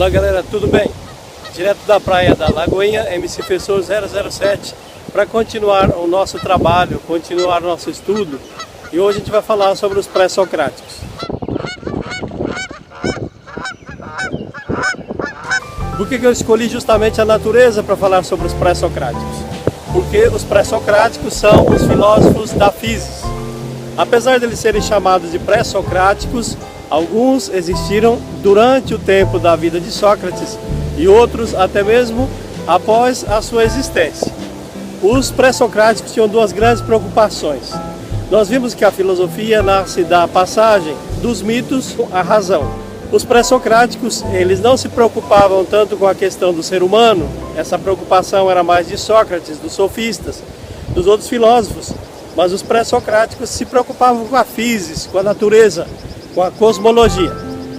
Olá galera, tudo bem? Direto da praia da Lagoinha, MC Fessor 007, para continuar o nosso trabalho, continuar o nosso estudo. E hoje a gente vai falar sobre os pré-socráticos. Por que eu escolhi justamente a natureza para falar sobre os pré-socráticos? Porque os pré-socráticos são os filósofos da physis. Apesar de eles serem chamados de pré-socráticos, alguns existiram durante o tempo da vida de Sócrates e outros até mesmo após a sua existência. Os pré-socráticos tinham duas grandes preocupações. Nós vimos que a filosofia nasce da passagem dos mitos à razão. Os pré-socráticos, eles não se preocupavam tanto com a questão do ser humano, essa preocupação era mais de Sócrates, dos sofistas, dos outros filósofos, mas os pré-socráticos se preocupavam com a physis, com a natureza, com a cosmologia.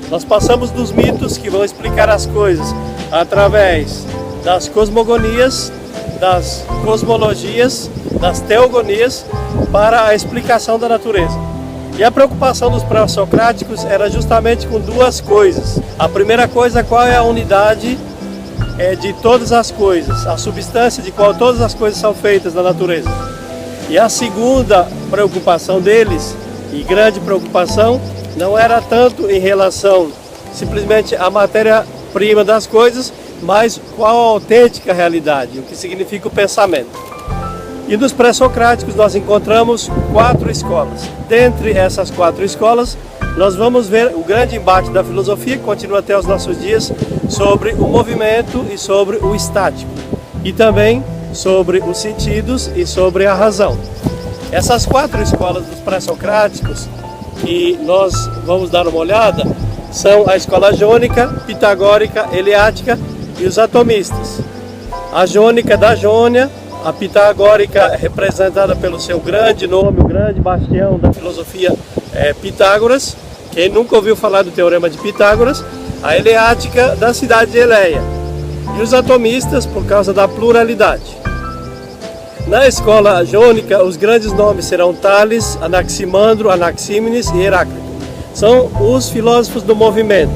Nós passamos dos mitos que vão explicar as coisas através das cosmogonias, das cosmologias, das teogonias, para a explicação da natureza. E a preocupação dos pré-socráticos era justamente com duas coisas. A primeira coisa, qual é a unidade de todas as coisas, a substância de qual todas as coisas são feitas na natureza. E a segunda preocupação deles, e grande preocupação, não era tanto em relação simplesmente à matéria-prima das coisas, mas qual a autêntica realidade, o que significa o pensamento. E nos pré-socráticos nós encontramos 4 escolas. Dentre essas 4 escolas, nós vamos ver o grande embate da filosofia, que continua até os nossos dias, sobre o movimento e sobre o estático. E também sobre os sentidos e sobre a razão. Essas 4 escolas dos pré-socráticos, que nós vamos dar uma olhada, são a escola jônica, pitagórica, eleática e os atomistas. A jônica da Jônia, a pitagórica representada pelo seu grande nome, o grande bastião da filosofia Pitágoras. Quem nunca ouviu falar do teorema de Pitágoras? A eleática da cidade de Eleia. E os atomistas por causa da pluralidade. Na escola jônica, os grandes nomes serão Tales, Anaximandro, Anaxímenes e Heráclito. São os filósofos do movimento.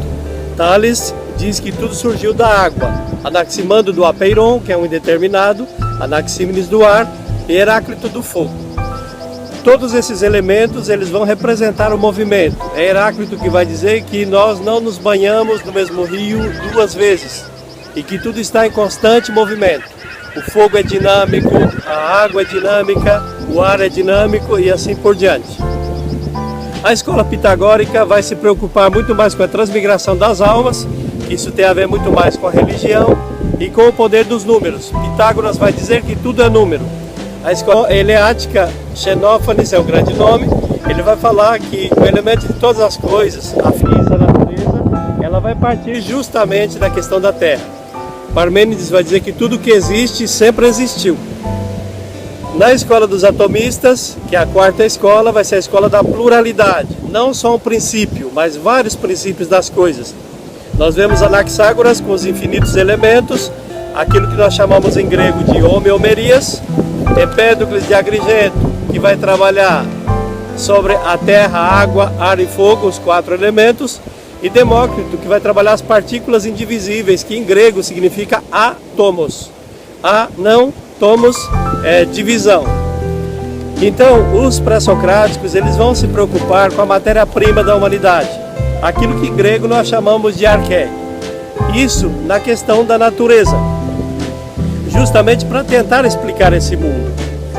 Tales diz que tudo surgiu da água. Anaximandro do apeiron, que é um indeterminado. Anaxímenes do ar e Heráclito do fogo. Todos esses elementos eles vão representar o movimento. É Heráclito que vai dizer que nós não nos banhamos no mesmo rio 2 vezes e que tudo está em constante movimento. O fogo é dinâmico, a água é dinâmica, o ar é dinâmico e assim por diante. A escola pitagórica vai se preocupar muito mais com a transmigração das almas, isso tem a ver muito mais com a religião e com o poder dos números. Pitágoras vai dizer que tudo é número. A escola eleática, Xenófanes é o grande nome, ele vai falar que o elemento de todas as coisas, a physis, a natureza, ela vai partir justamente da questão da terra. Parmênides vai dizer que tudo que existe sempre existiu. Na escola dos atomistas, que é a 4ª escola, vai ser a escola da pluralidade. Não só um princípio, mas vários princípios das coisas. Nós vemos Anaxágoras com os infinitos elementos, aquilo que nós chamamos em grego de homeomerias, Empédocles de Agrigento, que vai trabalhar sobre a terra, a água, ar e fogo, os 4 elementos, e Demócrito, que vai trabalhar as partículas indivisíveis, que em grego significa átomos. Não, tomos é divisão. Então, os pré-socráticos, eles vão se preocupar com a matéria-prima da humanidade, aquilo que em grego nós chamamos de arqué. Isso na questão da natureza, justamente para tentar explicar esse mundo,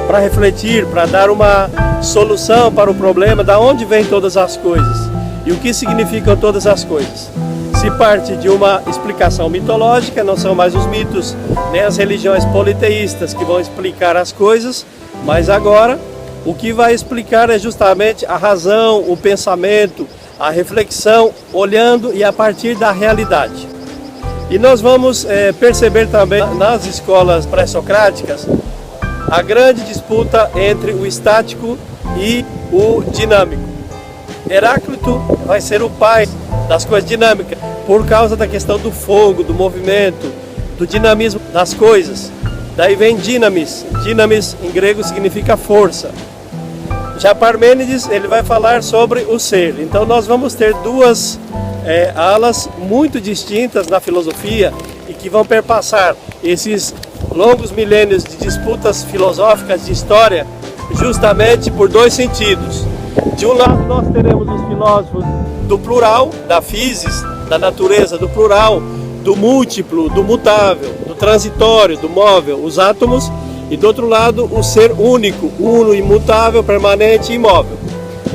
para refletir, para dar uma solução para o problema de onde vêm todas as coisas e o que significam todas as coisas. Se parte de uma explicação mitológica, não são mais os mitos, nem as religiões politeístas que vão explicar as coisas, mas agora o que vai explicar é justamente a razão, o pensamento, a reflexão, olhando e a partir da realidade. E nós vamos perceber também nas escolas pré-socráticas a grande disputa entre o estático e o dinâmico. Heráclito vai ser o pai das coisas dinâmicas, por causa da questão do fogo, do movimento, do dinamismo das coisas. Daí vem dinamis. Dinamis em grego significa força. Já Parmênides ele vai falar sobre o ser. Então nós vamos ter duas alas muito distintas na filosofia e que vão perpassar esses longos milênios de disputas filosóficas de história justamente por dois sentidos. De um lado nós teremos os filósofos do plural, da physis, da natureza, do plural, do múltiplo, do mutável, do transitório, do móvel, os átomos, e do outro lado o ser único, uno, imutável, permanente e imóvel.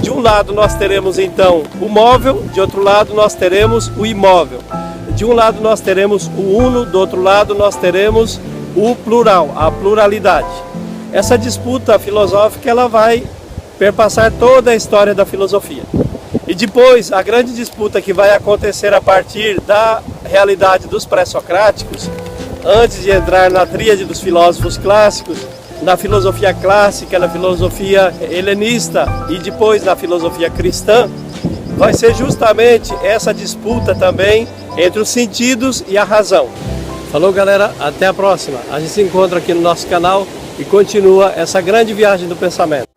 De um lado nós teremos então o móvel, de outro lado nós teremos o imóvel. De um lado nós teremos o uno, do outro lado nós teremos o plural, a pluralidade. Essa disputa filosófica ela vai perpassar toda a história da filosofia. E depois, a grande disputa que vai acontecer a partir da realidade dos pré-socráticos, antes de entrar na tríade dos filósofos clássicos, na filosofia clássica, na filosofia helenista e depois na filosofia cristã, vai ser justamente essa disputa também entre os sentidos e a razão. Falou, galera, até a próxima. A gente se encontra aqui no nosso canal e continua essa grande viagem do pensamento.